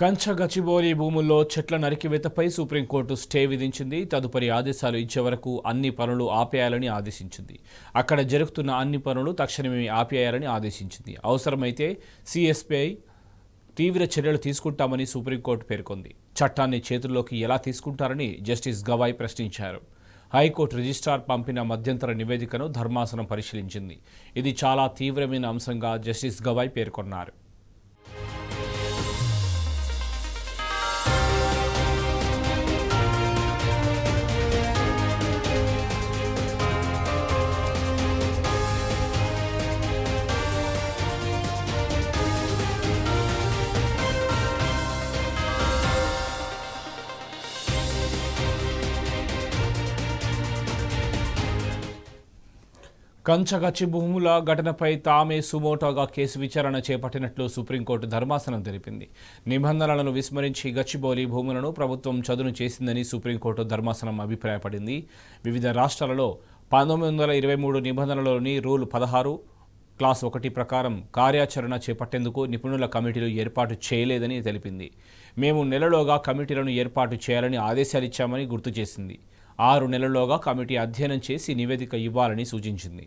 కంచ గచ్చిబౌలి భూముల్లో చెట్ల నరికివేతపై supreme court stay విధించింది. తదుపరి ఆదేశాలు ఇచ్చే వరకు అన్ని పనులు ఆపేయాలని ఆదేశించింది. అక్కడ జరుగుతున్న అన్ని పనులు తక్షణమే ఆపేయాలని ఆదేశించింది. అవసరమైతే సిఎస్పై తీవ్ర చర్యలు తీసుకుంటామని సుప్రీంకోర్టు పేర్కొంది. చట్టాన్ని చేతుల్లోకి ఎలా తీసుకుంటారని జస్టిస్ గవాయ్ ప్రశ్నించారు. హైకోర్టు రిజిస్ట్రార్ పంపిన మధ్యంతర నివేదికను ధర్మాసనం పరిశీలించింది. ఇది చాలా తీవ్రమైన అంశంగా జస్టిస్ గవాయ్ పేర్కొన్నారు. కంచ గచ్చి భూముల ఘటనపై తామే సుమోటోగా కేసు విచారణ చేపట్టినట్లు సుప్రీంకోర్టు ధర్మాసనం తెలిపింది. నిబంధనలను విస్మరించి గచ్చిబౌలి భూములను ప్రభుత్వం చదును చేసిందని సుప్రీంకోర్టు ధర్మాసనం అభిప్రాయపడింది. వివిధ రాష్ట్రాలలో 1923 నిబంధనలలోని రూల్ 16 క్లాస్ 1 ప్రకారం కార్యాచరణ చేపట్టేందుకు నిపుణుల కమిటీలు ఏర్పాటు చేయలేదని తెలిపింది. మేము నెలలోగా కమిటీలను ఏర్పాటు చేయాలని ఆదేశాలిచ్చామని గుర్తు చేసింది. 6 నెలల్లోగా కమిటీ అధ్యయనం చేసి నివేదిక ఇవ్వాలని సూచించింది.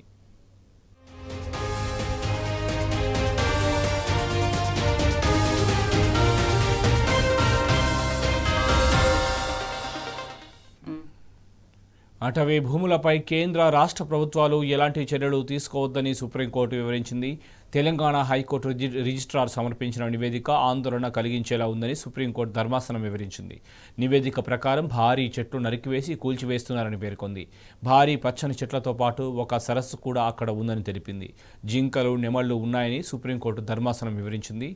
అటవీ భూములపై కేంద్ర రాష్ట్ర ప్రభుత్వాలు ఎలాంటి చర్యలు తీసుకోవద్దని సుప్రీంకోర్టు వివరించింది. తెలంగాణ హైకోర్టు రిజిస్ట్రార్ సమర్పించిన నివేదిక ఆందోళన కలిగించేలా ఉందని సుప్రీంకోర్టు ధర్మాసనం వివరించింది. నివేదిక ప్రకారం భారీ చెట్లు నరికివేసి కూల్చివేస్తున్నారని పేర్కొంది. భారీ పచ్చని చెట్లతో పాటు ఒక సరస్సు కూడా అక్కడ ఉందని తెలిపింది. జింకలు, నెమళ్లు ఉన్నాయని సుప్రీంకోర్టు ధర్మాసనం వివరించింది.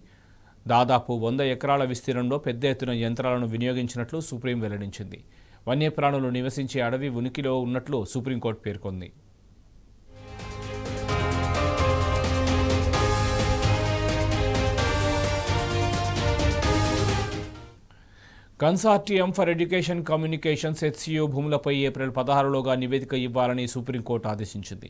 దాదాపు 100 ఎకరాల విస్తీర్ణంలో పెద్ద ఎత్తున యంత్రాలను వినియోగించినట్లు సుప్రీం వెల్లడించింది. వన్యప్రాణులు నివసించే అడవి ఉనికిలో ఉన్నట్లు సుప్రీంకోర్టు పేర్కొంది. Consortium for education communications HCU భూములపై ఏప్రిల్ 16లోగా నివేదిక ఇవ్వాలని సుప్రీంకోర్టు ఆదేశించింది.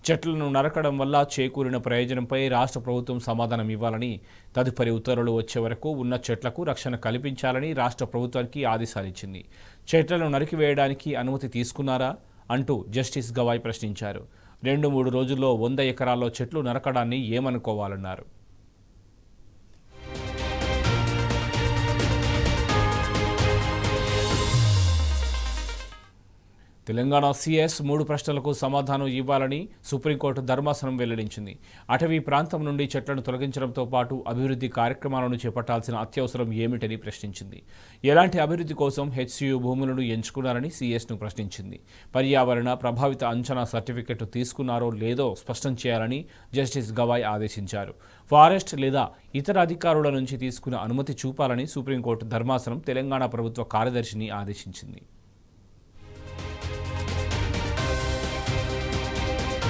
చెట్లను నరకడం వల్ల చేకూరిన ప్రయోజనంపై రాష్ట్ర ప్రభుత్వం సమాధానం ఇవ్వాలని, తదుపరి ఉత్తర్వులు వచ్చే వరకు ఉన్న చెట్లకు రక్షణ కల్పించాలని రాష్ట్ర ప్రభుత్వానికి ఆదేశాలిచ్చింది. చెట్లను నరికివేయడానికి అనుమతి తీసుకున్నారా అంటూ జస్టిస్ గవాయ్ ప్రశ్నించారు. 2-3 రోజుల్లో 100 ఎకరాల్లో చెట్లు నరకడాన్ని ఏమనుకోవాలన్నారు. తెలంగాణ సిఎస్ 3 ప్రశ్నలకు సమాధానం ఇవ్వాలని సుప్రీంకోర్టు ధర్మాసనం వెల్లడించింది. అటవీ ప్రాంతం నుండి చెట్లను తొలగించడంతో పాటు అభివృద్ధి కార్యక్రమాలను చేపట్టాల్సిన అత్యవసరం ఏమిటని ప్రశ్నించింది. ఎలాంటి అభివృద్ధి కోసం హెచ్సియు భూములను ఎంచుకున్నారని సిఎస్ను ప్రశ్నించింది. పర్యావరణ ప్రభావిత అంచనా సర్టిఫికెట్ తీసుకున్నారో లేదో స్పష్టం చేయాలని జస్టిస్ గవాయ్ ఆదేశించారు. ఫారెస్ట్ లేదా ఇతర అధికారుల నుంచి తీసుకున్న అనుమతి చూపాలని సుప్రీంకోర్టు ధర్మాసనం తెలంగాణ ప్రభుత్వ కార్యదర్శిని ఆదేశించింది.